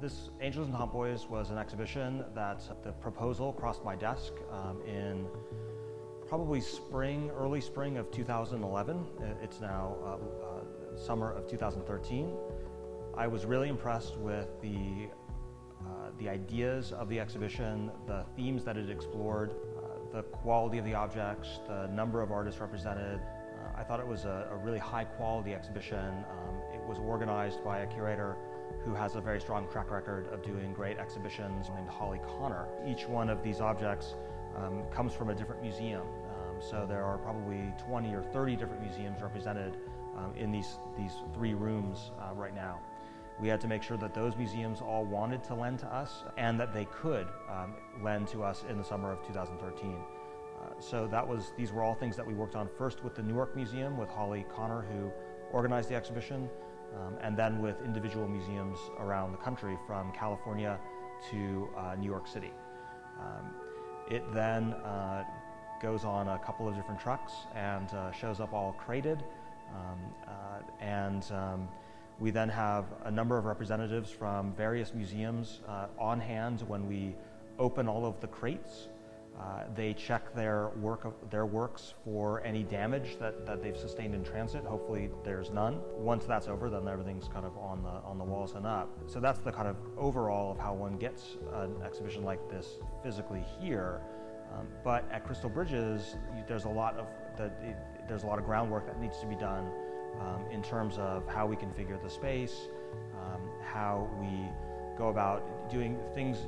This Angels Tomboys was an exhibition that the proposal crossed my desk in probably early spring of 2011. It's now summer of 2013. I was really impressed with the ideas of the exhibition, the themes that it explored, the quality of the objects, the number of artists represented. I thought it was a really high quality exhibition. It was organized by a curator who has a very strong track record of doing great exhibitions, named Holly Connor. Each one of these objects comes from a different museum. So there are probably 20 or 30 different museums represented in these three rooms right now. We had to make sure that those museums all wanted to lend to us and that they could lend to us in the summer of 2013. So these were all things that we worked on first with the Newark Museum, with Holly Connor, who organized the exhibition, and then with individual museums around the country, from California to New York City. It then goes on a couple of different trucks and shows up all crated, we then have a number of representatives from various museums on hand when we open all of the crates. They check their works for any damage that they've sustained in transit. Hopefully there's none. Once that's over, then everything's kind of on the walls and up. So that's the kind of overall of how one gets an exhibition like this physically here. But at Crystal Bridges, there's a lot of groundwork that needs to be done in terms of how we configure the space, how we go about doing things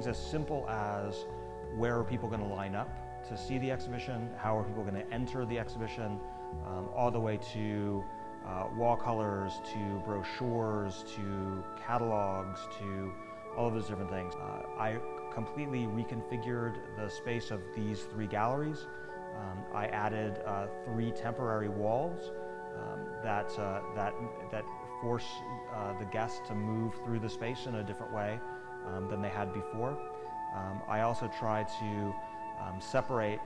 as simple as where are people going to line up to see the exhibition, how are people going to enter the exhibition, all the way to wall colors, to brochures, to catalogs, to all of those different things. I completely reconfigured the space of these three galleries. I added 3 temporary walls that force the guests to move through the space in a different way than they had before. I also try to separate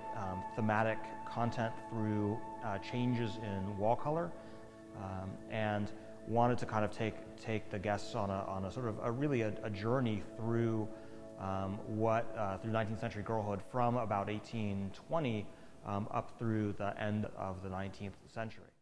thematic content through changes in wall color, and wanted to kind of take the guests on a sort of a journey through through 19th century girlhood, from about 1820 up through the end of the 19th century.